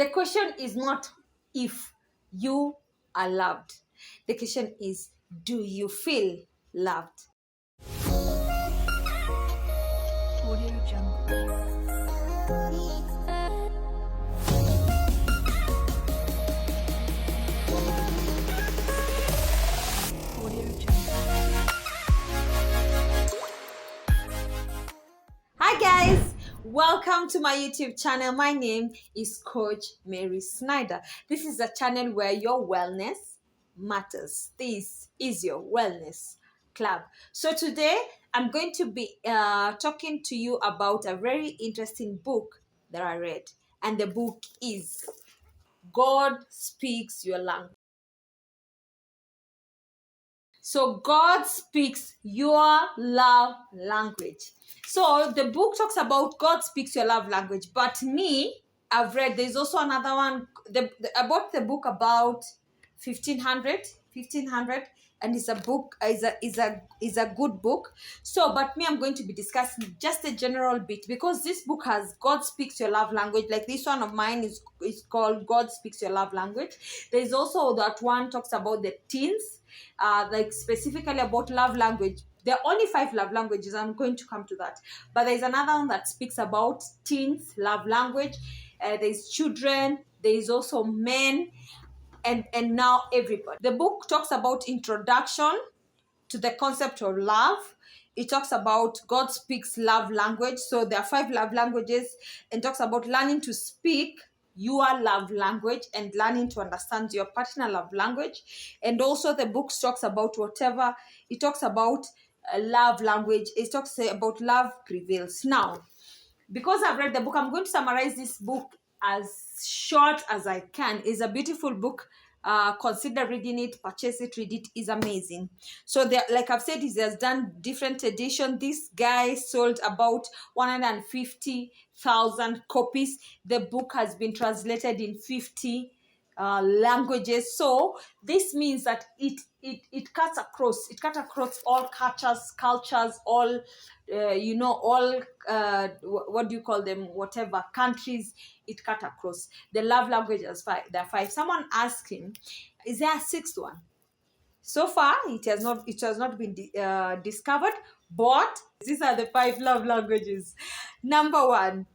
The question is not if you are loved. The question is, do you feel loved? Audio Jungle. Audio Jungle. Hi guys, welcome to my YouTube channel. My name is Coach Mary Snyder. This is a channel where your wellness matters. This is your wellness club. So today I'm going to be talking to you about a very interesting book that I read, and the book is God Speaks Your Language. So God speaks your love language. So the book talks about God speaks your love language. But me, I've read, there's also another one. I bought the book about 1500, and it's a book, is a good book. So, but me, I'm going to be discussing just a general bit, because this book has God speaks your love language. Like this one of mine is called God Speaks Your Love Language. There's also that one talks about the teens, like specifically about love language. There are only 5 love languages. I'm going to come to that. But there's another one that speaks about teens, love language. There's children. There's also men, and now everybody. The book talks about introduction to the concept of love. It talks about God speaks love language. So there are 5 love languages, and talks about learning to speak your love language and learning to understand your partner love language. And also the book talks about whatever it talks about love language. It talks about love prevails. Now, because I've read the book, I'm going to summarize this book as short as I can. It's a beautiful book. Consider reading it, purchase it, read it. Is amazing. So there, like I've said, he has done different edition. This guy sold about 150,000 copies. The book has been translated in 50 languages. So this means that it cuts across all cultures, all all what do you call them, whatever countries. It cut across. The love languages 5. There are 5. Someone asked him, is there a 6th one? So far it has not been discovered, but these are the 5 love languages. Number 1,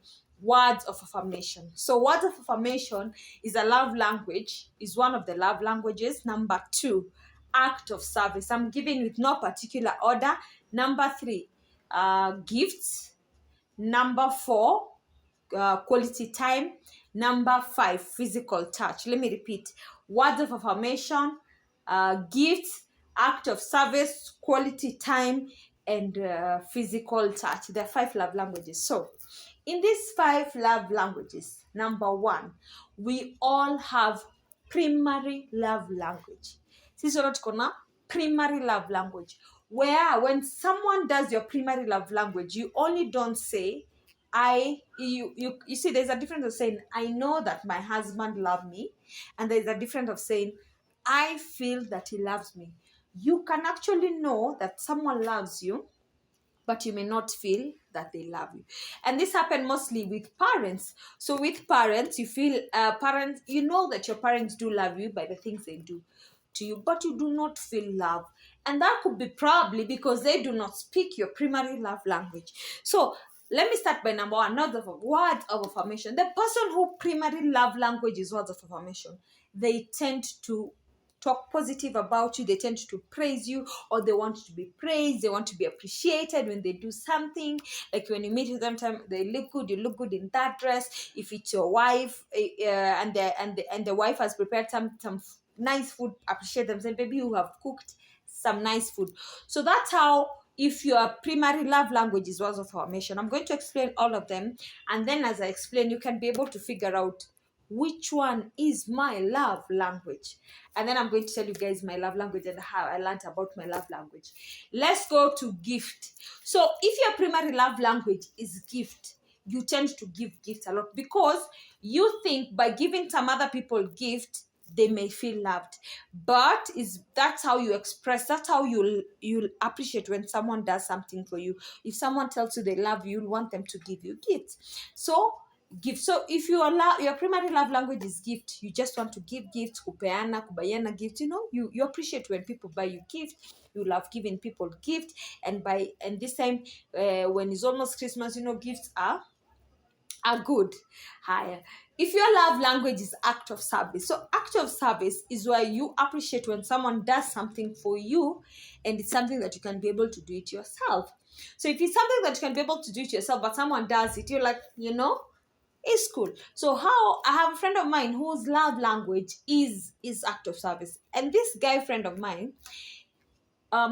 words of affirmation. So words of affirmation is a love language, is one of the love languages. Number 2, act of service. I'm giving with no particular order. Number 3, gifts. Number 4, quality time. Number 5, physical touch. Let me repeat: words of affirmation, gifts, act of service, quality time, and physical touch. There are 5 love languages. So in these 5 love languages, number 1, we all have primary love language. Sisi wote tuko na primary love language, where when someone does your primary love language, you only don't say you see, there's a difference of saying I know that my husband loves me, and there's a difference of saying I feel that he loves me. You can actually know that someone loves you, but you may not feel that they love you. And this happens mostly with parents. So with parents, you feel parents, you know that your parents do love you by the things they do to you, but you do not feel love. And that could be probably because they do not speak your primary love language. So let me start by number 1, not the words of affirmation. The person who primary love language is words of affirmation, they tend to talk positive about you. They tend to praise you, or they want to be praised. They want to be appreciated when they do something. Like when you meet with them, they look good. You look good in that dress. If it's your wife, and the wife has prepared some nice food, appreciate them. Say, baby, you have cooked some nice food. So that's how. If your primary love language is words of affirmation, I'm going to explain all of them, and then as I explain, you can be able to figure out which one is my love language. And then I'm going to tell you guys my love language and how I learned about my love language. Let's go to gift. So if your primary love language is gift, you tend to give gifts a lot, because you think by giving some other people gift, they may feel loved. But that's how you express, that's how you'll appreciate when someone does something for you. If someone tells you they love you, you'll want them to give you gifts. So gift. So if your primary love language is gift, you just want to give gifts, kupeana, kubayana gifts, you appreciate when people buy you gift. You love giving people gift. And this time, when it's almost Christmas, gifts are good. Higher. If your love language is act of service, so act of service is where you appreciate when someone does something for you, and it's something that you can be able to do it yourself. So if it's something that you can be able to do it yourself, but someone does it, you're like, it's cool. So how I have a friend of mine whose love language is act of service, and this guy friend of mine,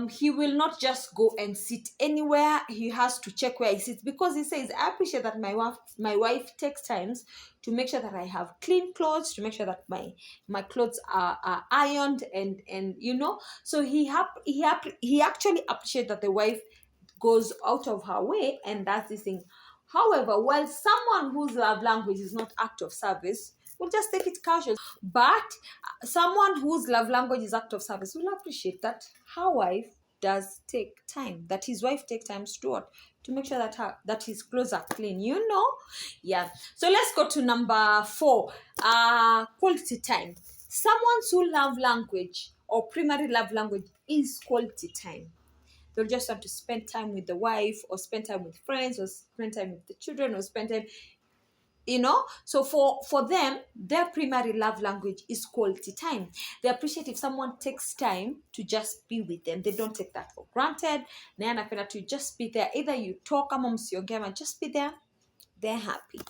he will not just go and sit anywhere. He has to check where he sits, because he says, I appreciate that my wife takes times to make sure that I have clean clothes, to make sure that my clothes are ironed, and so he actually appreciates that the wife goes out of her way and does this thing. However, while someone whose love language is not act of service will just take it casual, but someone whose love language is act of service will appreciate that her wife does take time, that his wife take time to do what? To make sure that his clothes are clean, Yeah. So let's go to number 4. Quality time. Someone's who love language or primary love language is quality time. They'll just have to spend time with the wife, or spend time with friends, or spend time with the children, or spend time, so for them, their primary love language is quality time. They appreciate if someone takes time to just be with them. They don't take that for granted. Na anapenda to just be there, either you talk ama msiongea, ama just be there. They're happy.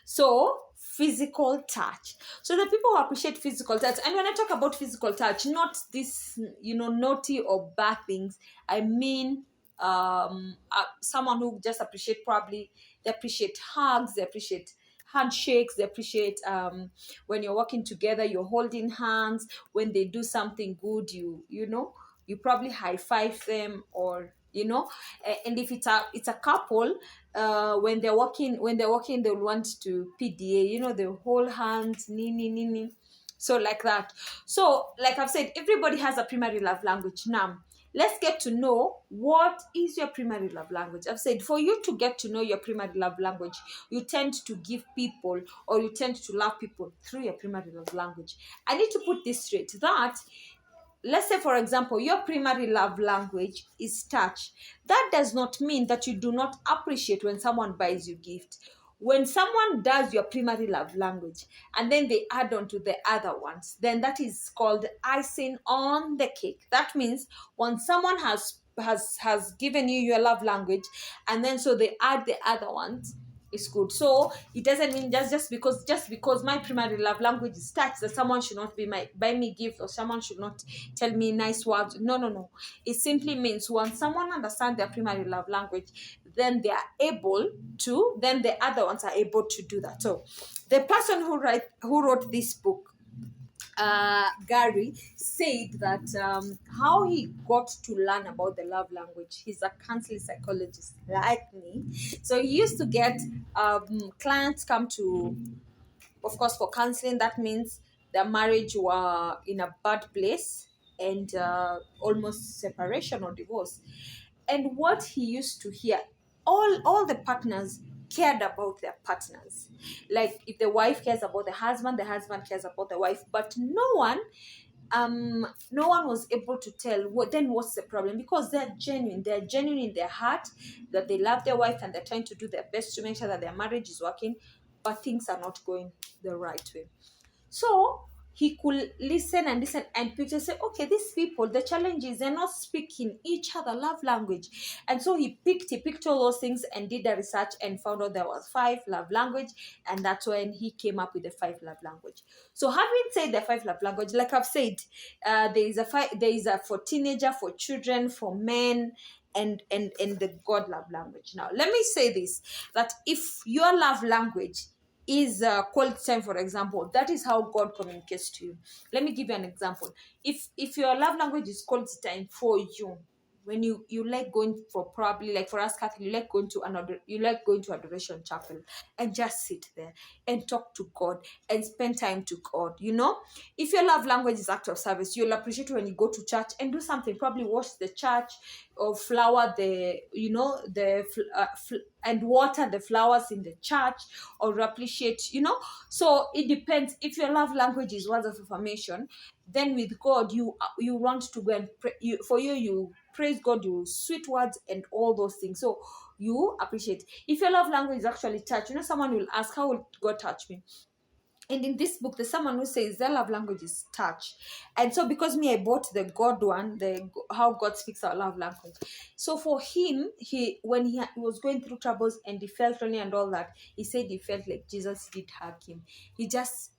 So physical touch. So the people who appreciate physical touch, and when I talk about physical touch, not this naughty or bad things, I mean someone who just appreciate, probably they appreciate hugs, they appreciate handshakes, they appreciate when you're working together, you're holding hands. When they do something good, you probably high five them, or and if it's a couple, when they're walking, they'll want to PDA, they'll hold hands, nini. So like that. So like I've said, everybody has a primary love language. Now let's get to know what is your primary love language. I've said, for you to get to know your primary love language, you tend to give people, or you tend to love people through your primary love language. I need to put this straight, that let's say, for example, your primary love language is touch. That does not mean that you do not appreciate when someone buys you gift. When someone does your primary love language and then they add on to the other ones, then that is called icing on the cake. That means when someone has given you your love language, and then so they add the other ones, is good. So it doesn't mean just because my primary love language is touch, that someone should not buy me gift, or someone should not tell me nice words. No. It simply means when someone understands their primary love language, then they are able to, then the other ones are able to do that. So the person who wrote this book, Gary, said that how he got to learn about the love language. He's a counseling psychologist like me, so he used to get clients come to, of course, for counseling. That means their marriage were in a bad place, and almost separation or divorce. And what he used to hear, all the partners cared about their partners. Like if the wife cares about the husband cares about the wife, but no one was able to tell what's the problem, because they're genuine in their heart, that they love their wife and they're trying to do their best to make sure that their marriage is working, but things are not going the right way. So he could listen and picture, say, okay, these people, the challenge is they're not speaking each other love language. And so he picked all those things and did the research and found out there was 5 love language, and that's when he came up with the 5 love language. So having said the 5 love language, like I've said, there is a for teenager, for children, for men, and the God love language. Now let me say this, that if your love language is quality time, for example, that is how God communicates to you. Let me give you an example. If your love language is quality time for you, when you like going for, probably like for us Catholic, you like going to adoration chapel and just sit there and talk to God and spend time to God. If your love language is act of service, you'll appreciate when you go to church and do something, probably wash the church, or flower and water the flowers in the church, or appreciate, so it depends. If your love language is words of affirmation, then with God you want to go and pray, you praise God, you sweet words and all those things, so you appreciate. If your love language is actually touch, someone will ask, how will God touch me? And in this book, there's someone who says their love language is touch. And so because me, I bought the God one, the how God speaks our love language. So for him, when he was going through troubles and he felt lonely and all that, he said he felt like Jesus did hug him. He just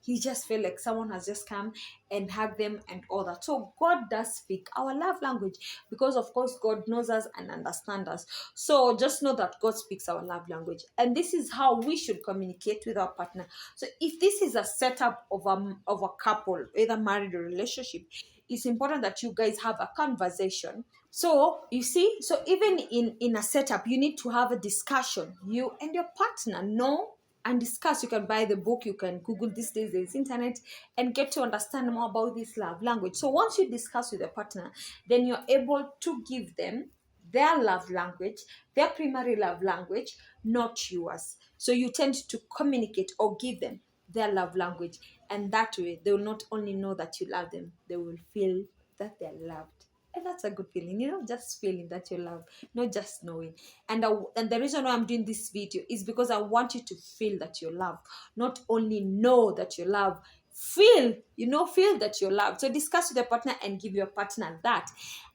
felt like someone has just come and hugged them and all that. So God does speak our love language, because of course God knows us and understands us. So just know that God speaks our love language, and this is how we should communicate with our partner. So if this is a setup of a couple, either married or relationship, it's important that you guys have a conversation. So you see, so even in a setup, you need to have a discussion. You and your partner know and discuss. You can buy the book, you can Google these days, there's internet, and get to understand more about this love language. So once you discuss with your partner, then you're able to give them their love language, their primary love language, not yours. So you tend to communicate or give them their love language, and that way they will not only know that you love them, they will feel that they're loved. And that's a good feeling, just feeling that you love, not just knowing. And the reason why I'm doing this video is because I want you to feel that you love, not only know that you love. Feel that you're loved. So discuss with your partner and give your partner that.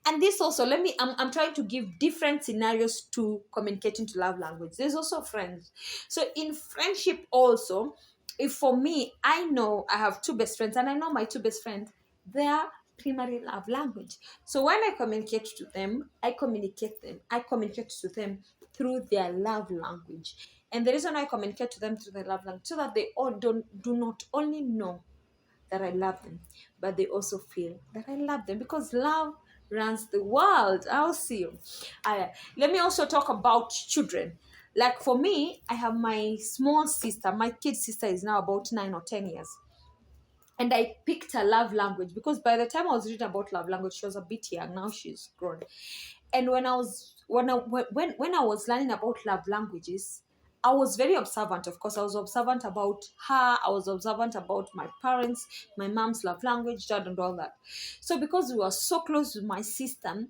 And this also, I'm trying to give different scenarios to communicating to love language. There's also friends. So in friendship also, if for me, I know I have two best friends, and I know my two best friends, their primary love language. So when I communicate to them, I communicate to them through their love language. And the reason I communicate to them through their love language, so that they all do not only know that I love them, but they also feel that I love them, because love runs the world. I'll see you. Let me also talk about children. Like for me, I have my small sister. My kid sister is now about 9 or 10 years. And I picked a love language because by the time I was reading about love language, she was a bit young. Now she's grown. And when I was learning about love languages, I was very observant. Of course, I was observant about her. I was observant about my parents, my mom's love language, dad, and all that. So because we were so close with my sister,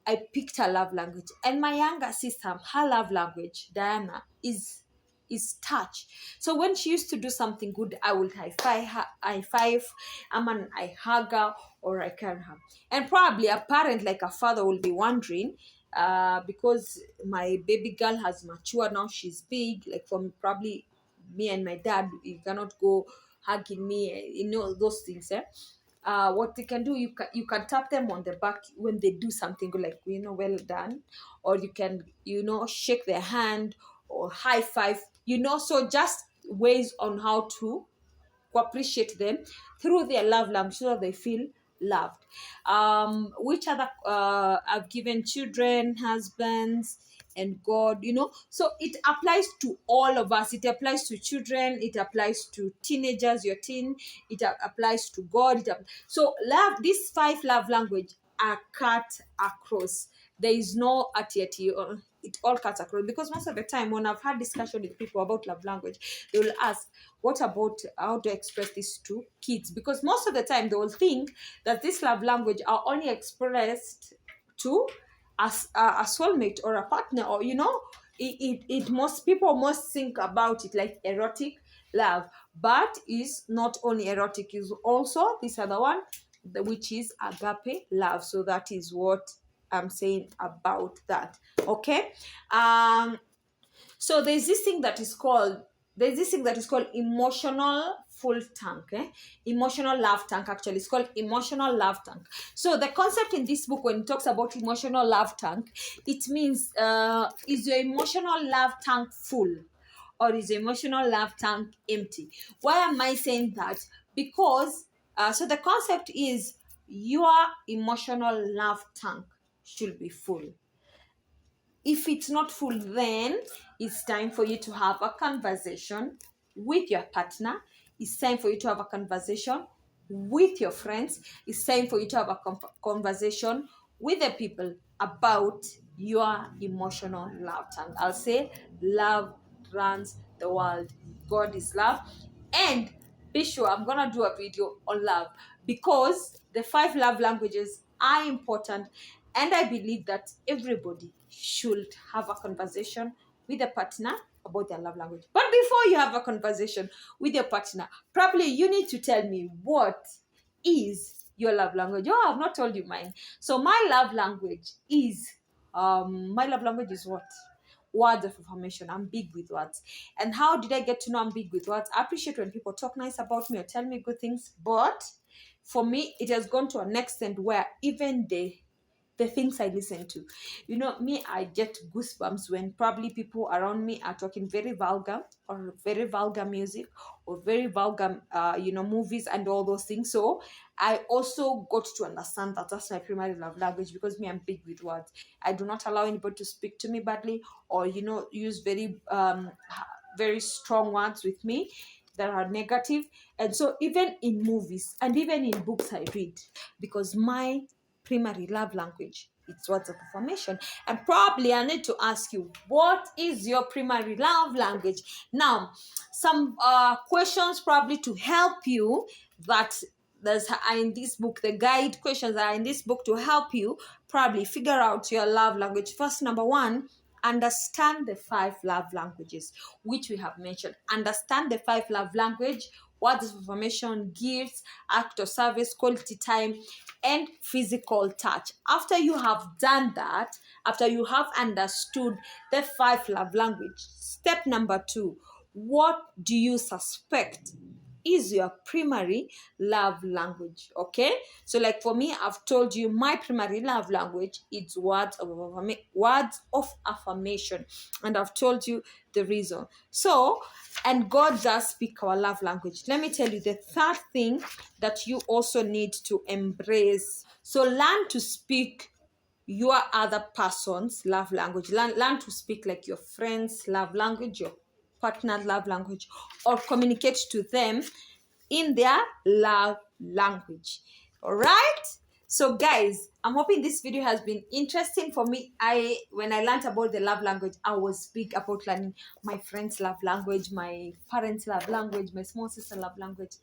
I picked her love language. And my younger sister, her love language, Diana, is touch. So when she used to do something good, I would high five, I hug her, or I carry her. And probably a parent like a father will be wondering, because my baby girl has matured now, she's big, like from probably me and my dad, you cannot go hugging me, those things. What they can do, you can tap them on the back when they do something good, like well done, or you can shake their hand or high five, so just ways on how to appreciate them through their love language, so that they feel loved. Which other I've given children, husbands, and God, so it applies to all of us. It applies to children, it applies to teenagers, your teen, it applies to God. So love, these 5 love language are cut across. There is no atiati, it all cuts across, because most of the time when I've had discussion with people about love language, they will ask, what about how to express this to kids? Because most of the time they will think that this love language are only expressed to a soulmate or a partner, or most people must think about it like erotic love, but is not only erotic, is also this other one, which is agape love. So that is what I'm saying about that. Okay. So there's this thing that is called emotional full tank. Emotional love tank, actually. It's called emotional love tank. So the concept in this book, when it talks about emotional love tank, it means, is your emotional love tank full, or is your emotional love tank empty? Why am I saying that? Because so the concept is, your emotional love tank should be full. If it's not full, then it's time for you to have a conversation with your partner. It's time for you to have a conversation with your friends. It's time for you to have a conversation with the people about your emotional love tank. I'll say love runs the world. God is love. And be sure I'm gonna do a video on love, because the 5 love languages are important, and I believe that everybody should have a conversation with a partner about their love language. But before you have a conversation with your partner, probably you need to tell me what is your love language. Oh, I've not told you mine. So my love language is what? Words of affirmation. I'm big with words. And how did I get to know I'm big with words? I appreciate when people talk nice about me or tell me good things, but for me, it has gone to an extent where even the things I listen to. You know, me, I get goosebumps when probably people around me are talking very vulgar, or very vulgar music, or very vulgar, movies and all those things. So I also got to understand that that's my primary love language, because me, I'm big with words. I do not allow anybody to speak to me badly, or, use very strong words with me that are negative. And so even in movies and even in books I read, because my primary love language, it's words of affirmation. And probably I need to ask you, what is your primary love language? Now, some questions probably to help you, that are in this book. The guide questions are in this book to help you probably figure out your love language. First, number one, understand the 5 love languages which we have mentioned. Understand the 5 love language: words of affirmation, gifts, act of service, quality time, and physical touch. After you have done that, after you have understood the 5 love language, step number 2, what do you suspect is your primary love language? Okay, so like for me, I've told you my primary love language is words of affirmation, and I've told you the reason. So, and God does speak our love language. Let me tell you the third thing that you also need to embrace. So learn to speak your other person's love language. Learn to speak like your friend's love language, your partner's love language, or communicate to them in their love language. All right, so guys, I'm hoping this video has been interesting for me. When I learned about the love language, I was big about learning my friend's love language, my parents' love language, my small sister love language.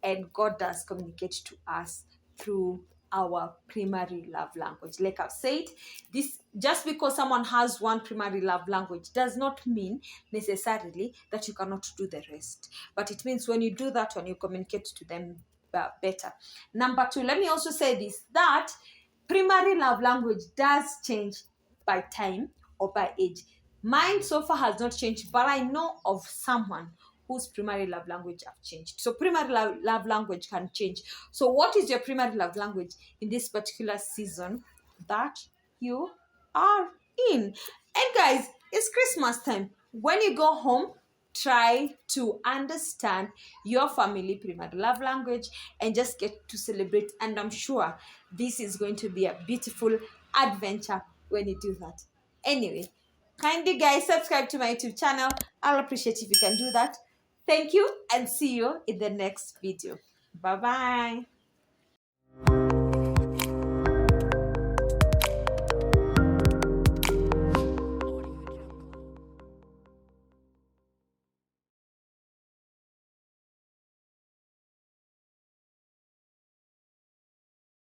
And God does communicate to us through our primary love language. Like I've said, this, just because someone has one primary love language does not mean necessarily that you cannot do the rest. But it means when you do that, when you communicate to them better. Number 2, let me also say this, that primary love language does change by time or by age. Mine so far has not changed, but I know of someone whose primary love language have changed. So primary love language can change. So what is your primary love language in this particular season that you are in? And guys, it's Christmas time. When you go home, try to understand your family primary love language and just get to celebrate. And I'm sure this is going to be a beautiful adventure when you do that. Anyway, kindly guys, subscribe to my YouTube channel. I'll appreciate if you can do that. Thank you, and see you in the next video. Bye bye.